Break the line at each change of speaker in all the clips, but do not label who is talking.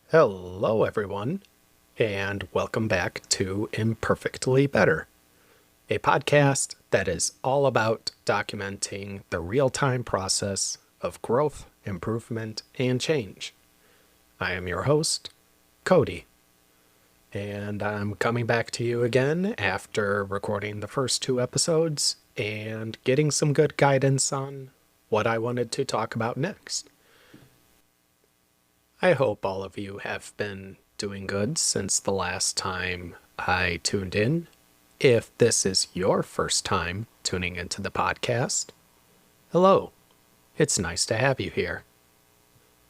Hello, everyone, and welcome back to Imperfectly Better, a podcast that is all about documenting the real time process of growth, improvement, and change. I am your host, Cody, and I'm coming back to you again after recording the first two episodes and getting some good guidance on what I wanted to talk about next. I hope all of you have been doing good since the last time I tuned in. If this is your first time tuning into the podcast, hello. It's nice to have you here.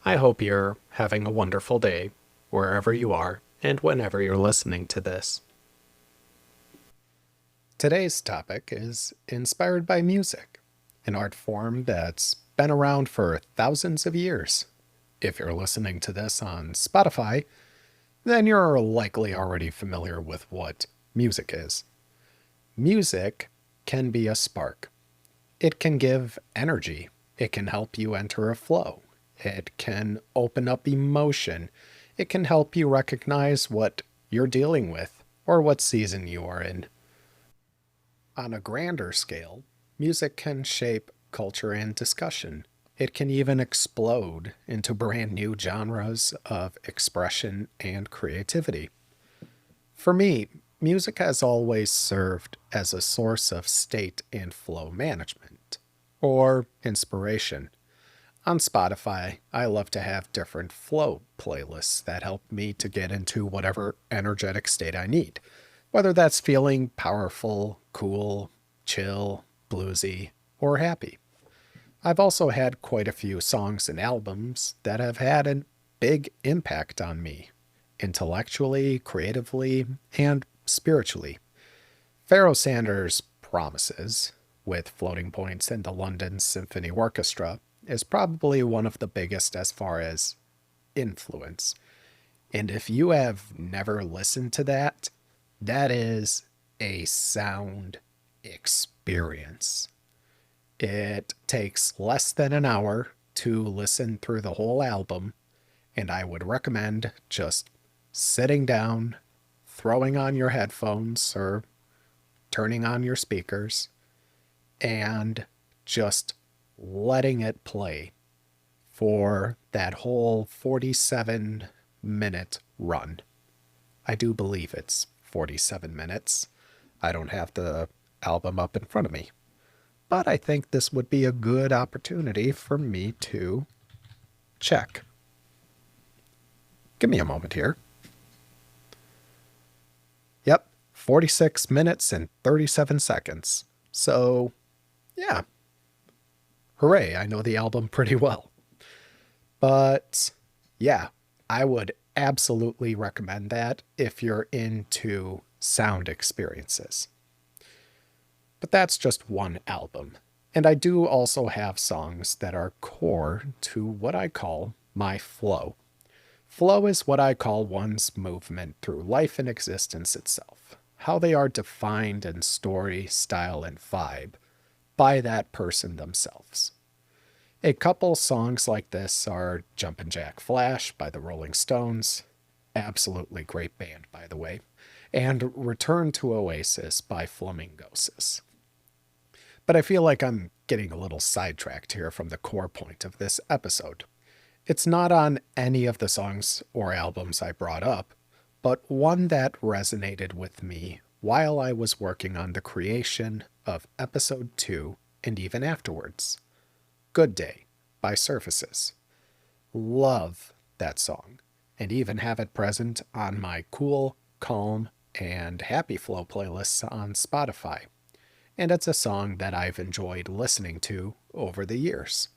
I hope you're having a wonderful day wherever you are and whenever you're listening to this. Today's topic is inspired by music, an art form that's been around for thousands of years. If you're listening to this on Spotify, then you're likely already familiar with what music is. Music can be a spark. It can give energy. It can help you enter a flow. It can open up emotion. It can help you recognize what you're dealing with or what season you are in. On a grander scale, music can shape culture and discussion. It can even explode into brand new genres of expression and creativity. For me, music has always served as a source of state and flow management, or inspiration. On Spotify, I love to have different flow playlists that help me to get into whatever energetic state I need, whether that's feeling powerful, cool, chill, bluesy, or happy. I've also had quite a few songs and albums that have had a big impact on me, intellectually, creatively, and spiritually. Pharoah Sanders' Promises, with floating points in the London Symphony Orchestra, is probably one of the biggest as far as influence. And if you have never listened to that, that is a sound experience. It takes less than an hour to listen through the whole album, and I would recommend just sitting down, throwing on your headphones or turning on your speakers, and just letting it play for that whole 47-minute run. I do believe it's 47 minutes. I don't have the album up in front of me. But I think this would be a good opportunity for me to check. Give me a moment here. Yep, 46 minutes and 37 seconds. So, yeah. Hooray, I know the album pretty well. But, yeah, I would absolutely recommend that if you're into sound experiences. But that's just one album. And I do also have songs that are core to what I call my flow. Flow is what I call one's movement through life and existence itself, how they are defined in story, style, and vibe by that person themselves. A couple songs like this are Jumpin' Jack Flash by the Rolling Stones, absolutely great band by the way, and Return to Oasis by Flamingosis. But I feel like I'm getting a little sidetracked here from the core point of this episode. It's not on any of the songs or albums I brought up, but one that resonated with me while I was working on the creation of episode 2 and even afterwards. Good Day by Surfaces. Love that song, and even have it present on my cool, calm, and happy flow playlists on Spotify. And it's a song that I've enjoyed listening to over the years.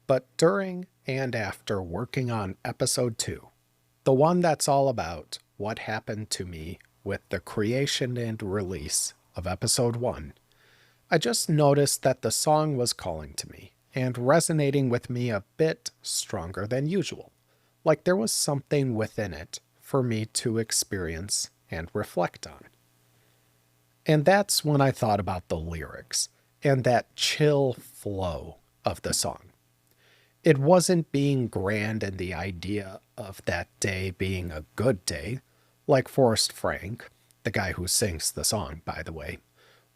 But during and after working on episode 2, the one that's all about what happened to me with the creation and release of episode 1, I just noticed that the song was calling to me and resonating with me a bit stronger than usual, like there was something within it for me to experience and reflect on. And that's when I thought about the lyrics and that chill flow of the song. It wasn't being grand in the idea of that day being a good day, like Forrest Frank, the guy who sings the song, by the way,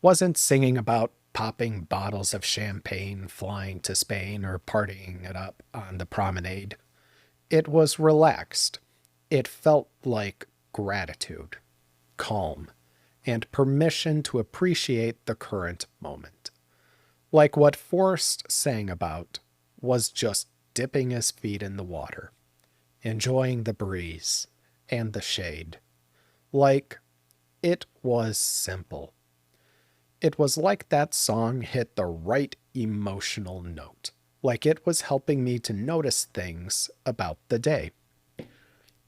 wasn't singing about popping bottles of champagne, flying to Spain, or partying it up on the promenade. It was relaxed. It felt like gratitude, calm, and permission to appreciate the current moment. Like what Forrest sang about was just dipping his feet in the water, enjoying the breeze and the shade. Like it was simple. It was like that song hit the right emotional note, like it was helping me to notice things about the day.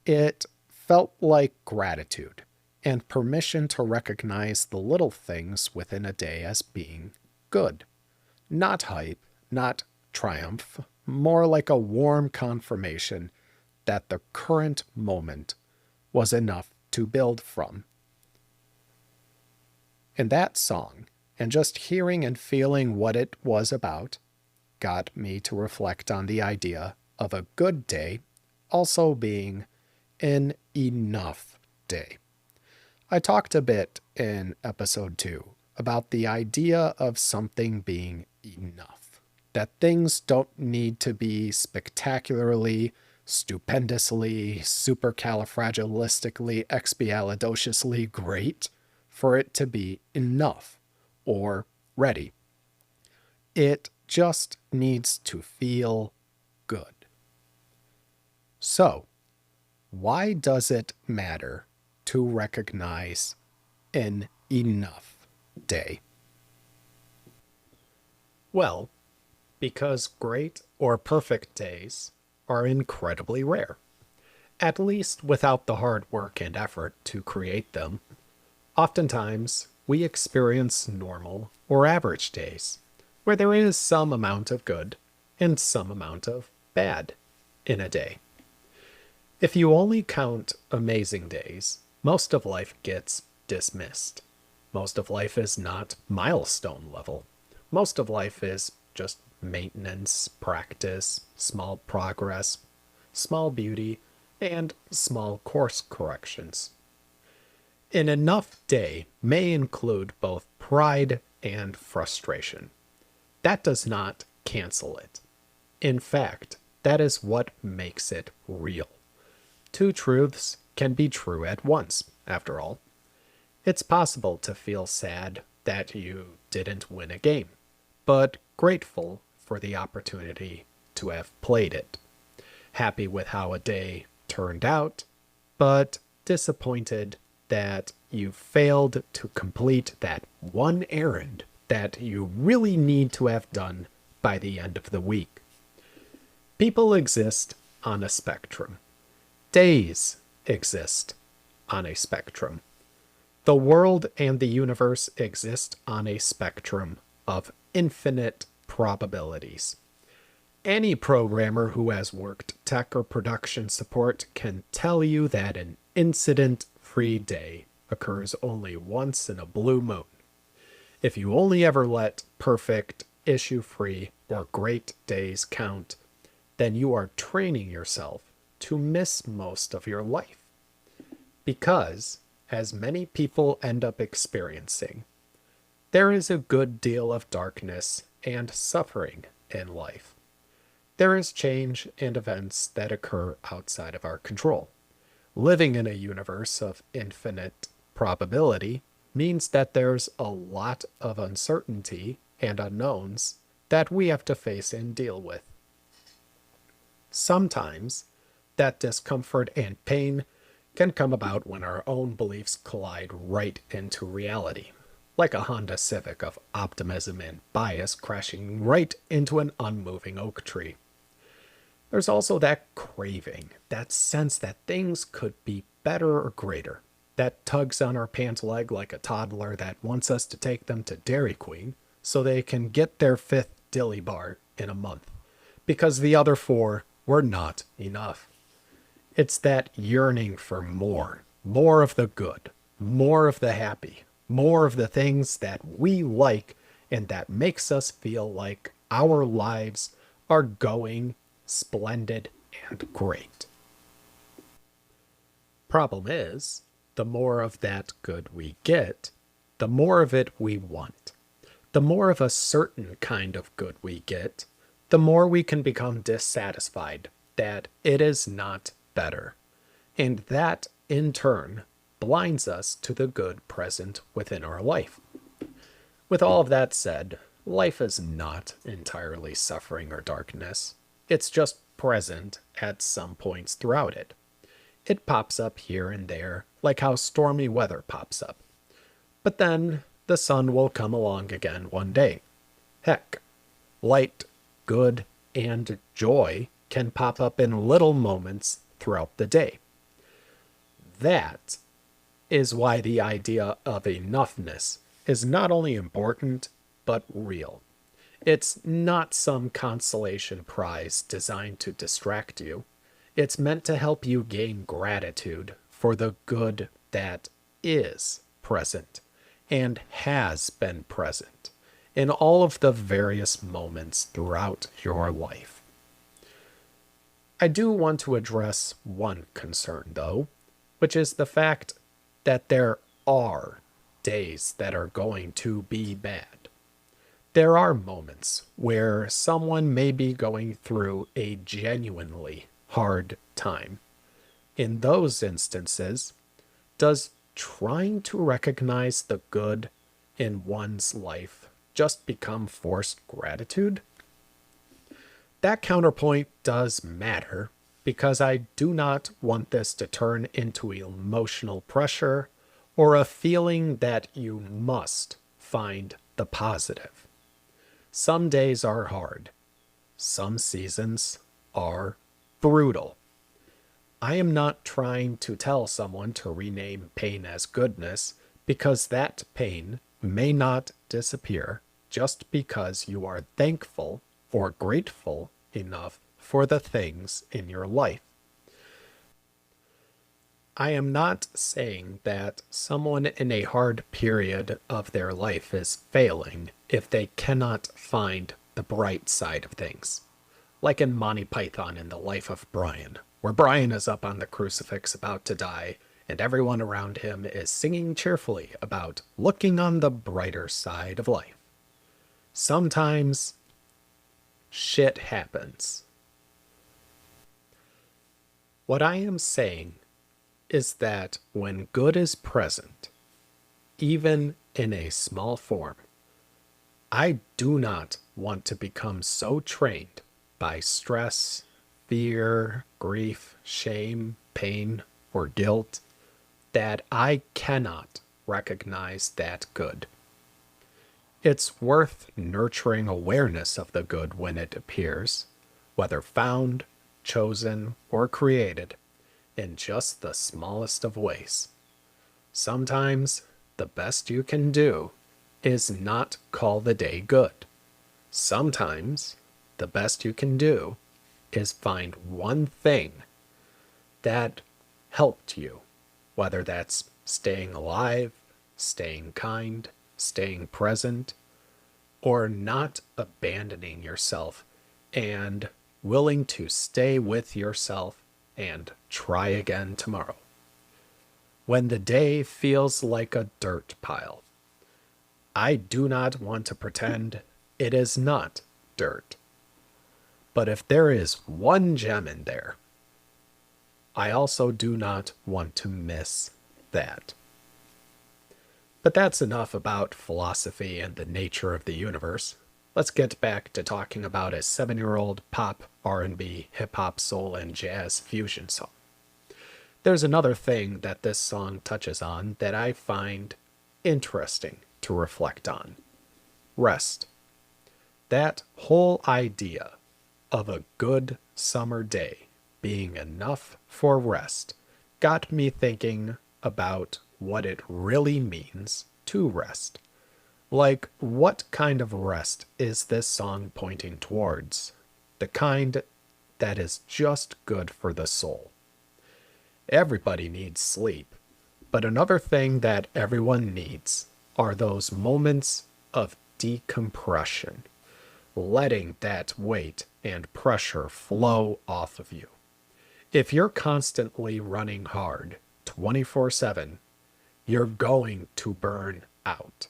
It felt like gratitude and permission to recognize the little things within a day as being good. Not hype, not triumph, more like a warm confirmation that the current moment was enough to build from. And that song, and just hearing and feeling what it was about, got me to reflect on the idea of a good day also being an enough day. I talked a bit in episode 2 about the idea of something being enough, that things don't need to be spectacularly, stupendously, supercalifragilistically, expialidociously great for it to be enough or ready. It just needs to feel good. So, why does it matter to recognize an enough day? Well, because great or perfect days are incredibly rare, at least without the hard work and effort to create them. Oftentimes, we experience normal or average days, where there is some amount of good and some amount of bad in a day. If you only count amazing days, most of life gets dismissed. Most of life is not milestone level. Most of life is just maintenance, practice, small progress, small beauty, and small course corrections. An enough day may include both pride and frustration. That does not cancel it. In fact, that is what makes it real. Two truths can be true at once, after all. It's possible to feel sad that you didn't win a game, but grateful for the opportunity to have played it. Happy with how a day turned out, but disappointed that you failed to complete that one errand that you really need to have done by the end of the week. People exist on a spectrum. Days exist on a spectrum. The world and the universe exist on a spectrum of infinite probabilities. Any programmer who has worked tech or production support can tell you that an incident-free day occurs only once in a blue moon. If you only ever let perfect, issue-free, or great days count, then you are training yourself to miss most of your life. Because, as many people end up experiencing, there is a good deal of darkness and suffering in life. There is change and events that occur outside of our control. Living in a universe of infinite probability means that there's a lot of uncertainty and unknowns that we have to face and deal with. Sometimes, that discomfort and pain can come about when our own beliefs collide right into reality, like a Honda Civic of optimism and bias crashing right into an unmoving oak tree. There's also that craving, that sense that things could be better or greater, that tugs on our pant leg like a toddler that wants us to take them to Dairy Queen so they can get their 5th dilly bar in a month, because the other 4 were not enough. It's that yearning for more of the good, more of the happy, more of the things that we like and that makes us feel like our lives are going splendid, and great. Problem is, the more of that good we get, the more of it we want. The more of a certain kind of good we get, the more we can become dissatisfied that it is not better. And that, in turn, blinds us to the good present within our life. With all of that said, life is not entirely suffering or darkness. It's just present at some points throughout it. It pops up here and there, like how stormy weather pops up. But then the sun will come along again one day. Heck, light, good, and joy can pop up in little moments throughout the day. That is why the idea of enoughness is not only important, but real. It's not some consolation prize designed to distract you. It's meant to help you gain gratitude for the good that is present and has been present in all of the various moments throughout your life. I do want to address one concern, though, which is the fact that there are days that are going to be bad. There are moments where someone may be going through a genuinely hard time. In those instances, does trying to recognize the good in one's life just become forced gratitude? That counterpoint does matter because I do not want this to turn into emotional pressure or a feeling that you must find the positive. Some days are hard. Some seasons are brutal. I am not trying to tell someone to rename pain as goodness because that pain may not disappear just because you are thankful or grateful enough for the things in your life. I am not saying that someone in a hard period of their life is failing if they cannot find the bright side of things. Like in Monty Python in The Life of Brian, where Brian is up on the crucifix about to die, and everyone around him is singing cheerfully about looking on the brighter side of life. Sometimes shit happens. What I am saying is that when good is present, even in a small form, I do not want to become so trained by stress, fear, grief, shame, pain, or guilt that I cannot recognize that good. It's worth nurturing awareness of the good when it appears, whether found, chosen, or created, in just the smallest of ways. Sometimes the best you can do is not call the day good. Sometimes the best you can do is find one thing that helped you, whether that's staying alive, staying kind, staying present, or not abandoning yourself and willing to stay with yourself and try again tomorrow. When the day feels like a dirt pile, I do not want to pretend it is not dirt. But if there is one gem in there, I also do not want to miss that. But that's enough about philosophy and the nature of the universe. Let's get back to talking about a 7-year-old pop, R&B, hip-hop, soul, and jazz fusion song. There's another thing that this song touches on that I find interesting to reflect on. Rest. That whole idea of a good summer day being enough for rest got me thinking about what it really means to rest. Like, what kind of rest is this song pointing towards? The kind that is just good for the soul. Everybody needs sleep, but another thing that everyone needs are those moments of decompression, letting that weight and pressure flow off of you. If you're constantly running hard 24/7, you're going to burn out.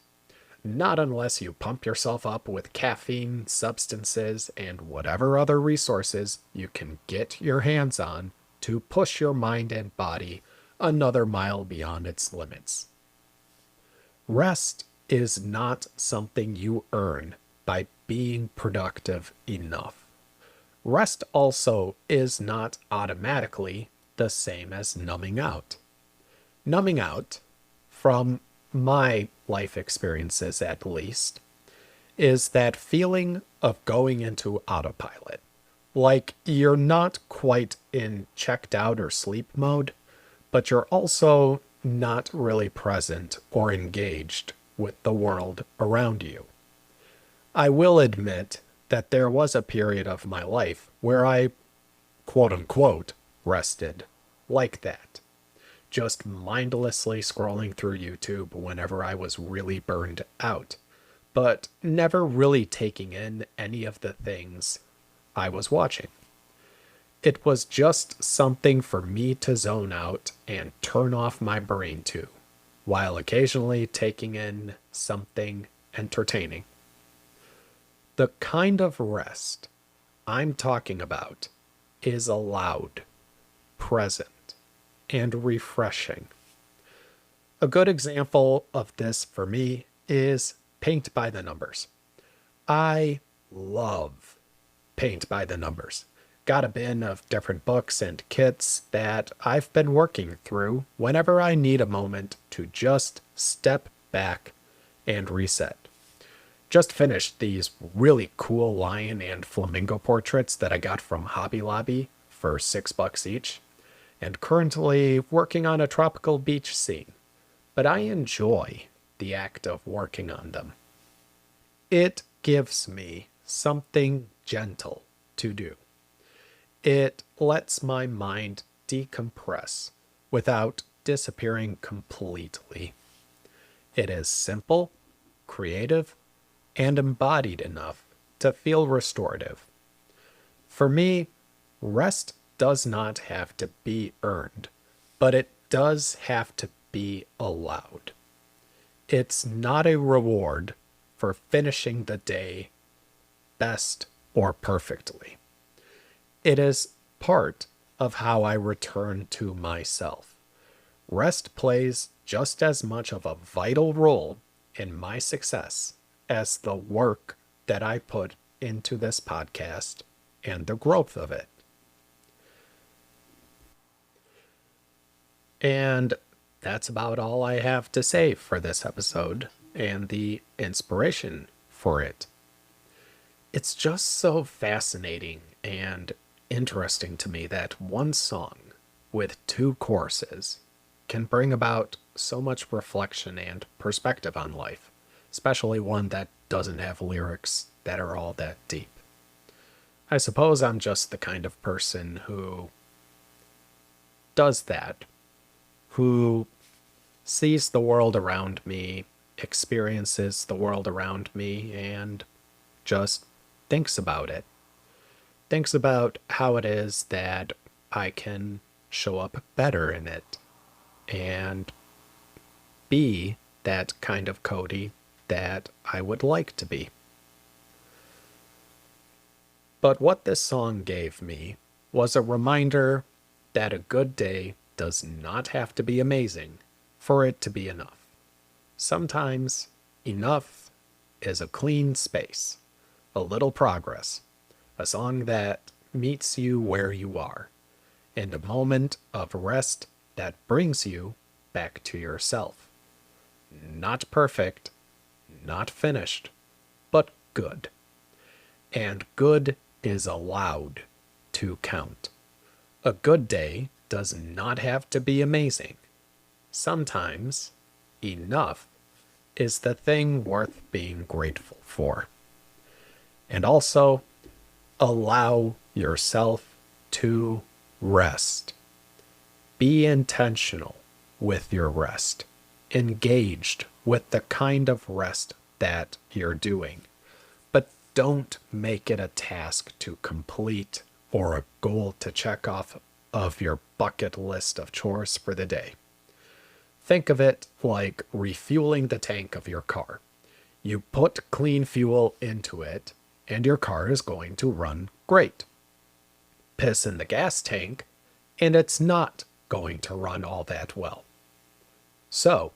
Not unless you pump yourself up with caffeine, substances, and whatever other resources you can get your hands on to push your mind and body another mile beyond its limits. Rest is not something you earn by being productive enough. Rest also is not automatically the same as numbing out. Numbing out, from my life experiences at least, is that feeling of going into autopilot. Like you're not quite in checked out or sleep mode, but you're also not really present or engaged with the world around you. I will admit that there was a period of my life where I, quote unquote, rested like that. Just mindlessly scrolling through YouTube whenever I was really burned out, but never really taking in any of the things I was watching. It was just something for me to zone out and turn off my brain to, while occasionally taking in something entertaining. The kind of rest I'm talking about is allowed, present, and refreshing. A good example of this for me is paint by the numbers. I love paint by the numbers. Got a bin of different books and kits that I've been working through whenever I need a moment to just step back and reset. Just finished these really cool lion and flamingo portraits that I got from Hobby Lobby for $6 each, and currently working on a tropical beach scene. But I enjoy the act of working on them. It gives me something gentle to do. It lets my mind decompress without disappearing completely. It is simple, creative, and embodied enough to feel restorative. For me, rest does not have to be earned, but it does have to be allowed. It's not a reward for finishing the day best or perfectly. It is part of how I return to myself. Rest plays just as much of a vital role in my success as the work that I put into this podcast and the growth of it. And that's about all I have to say for this episode and the inspiration for it. It's just so fascinating and interesting to me that one song with two choruses can bring about so much reflection and perspective on life, especially one that doesn't have lyrics that are all that deep. I suppose I'm just the kind of person who does that, who sees the world around me, experiences the world around me, and just thinks about it. Thinks about how it is that I can show up better in it and be that kind of Cody that I would like to be. But what this song gave me was a reminder that a good day does not have to be amazing for it to be enough. Sometimes enough is a clean space, a little progress, a song that meets you where you are, and a moment of rest that brings you back to yourself. Not perfect, not finished, but good. And good is allowed to count. A good day does not have to be amazing. Sometimes enough is the thing worth being grateful for. And also, allow yourself to rest. Be intentional with your rest. Engaged with the kind of rest that you're doing. But don't make it a task to complete or a goal to check off of your bucket list of chores for the day. Think of it like refueling the tank of your car. You put clean fuel into it, and your car is going to run great. Piss in the gas tank, and it's not going to run all that well. So,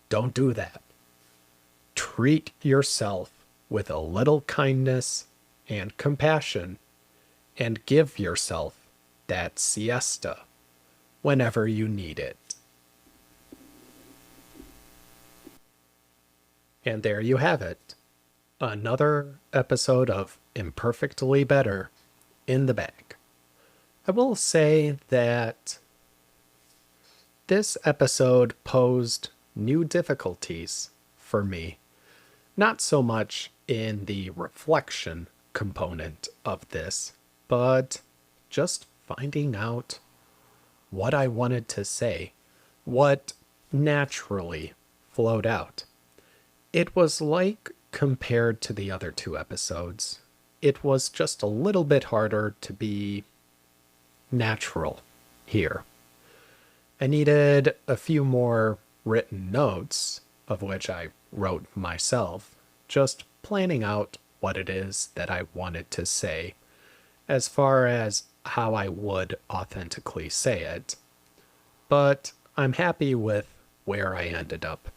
don't do that. Treat yourself with a little kindness and compassion, and give yourself that siesta whenever you need it. And there you have it. Another episode of Imperfectly Better in the bag. I will say that this episode posed new difficulties for me. Not so much in the reflection component of this, but just finding out what I wanted to say, what naturally flowed out. It was like, compared to the other two episodes, it was just a little bit harder to be natural here. I needed a few more written notes, of which I wrote myself, just planning out what it is that I wanted to say, as far as how I would authentically say it. But I'm happy with where I ended up.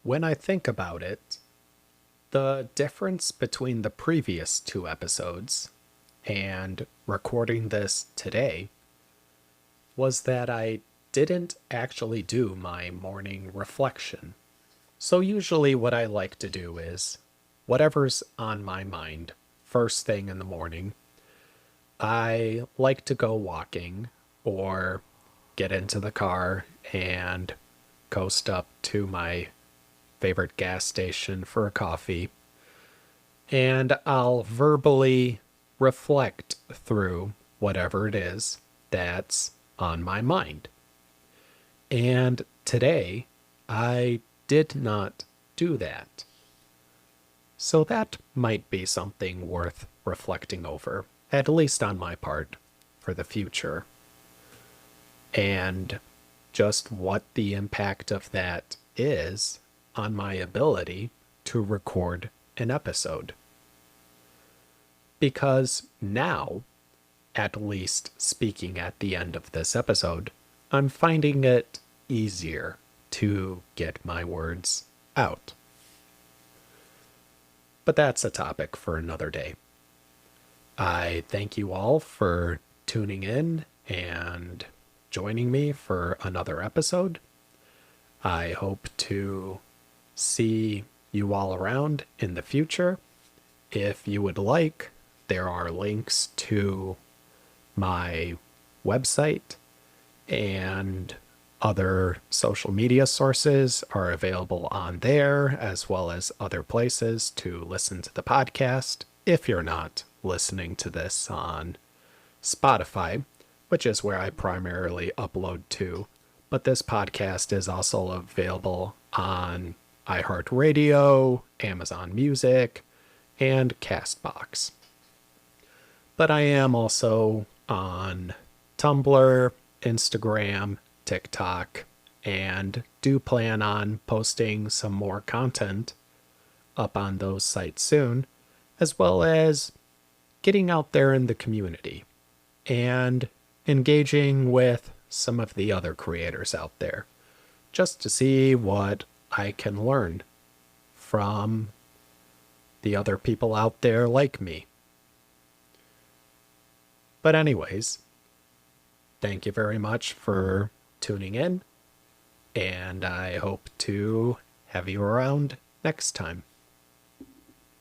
When I think about it, the difference between the previous two episodes and recording this today was that I didn't actually do my morning reflection. So usually what I like to do is whatever's on my mind first thing in the morning, I like to go walking or get into the car and coast up to my favorite gas station for a coffee, and I'll verbally reflect through whatever it is that's on my mind. And today, I did not do that. So that might be something worth reflecting over, at least on my part, for the future. And just what the impact of that is on my ability to record an episode. Because now, at least speaking at the end of this episode, I'm finding it easier to get my words out. But that's a topic for another day. I thank you all for tuning in and joining me for another episode. I hope to see you all around in the future. If you would like, there are links to my website, and other social media sources are available on there, as well as other places to listen to the podcast if you're not listening to this on Spotify, which is where I primarily upload to. But this podcast is also available on iHeartRadio, Amazon Music, and Castbox. But I am also on Tumblr, Instagram, TikTok, and do plan on posting some more content up on those sites soon, as well as getting out there in the community and engaging with some of the other creators out there, just to see what I can learn from the other people out there like me. But anyways, thank you very much for tuning in, and I hope to have you around next time.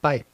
Bye.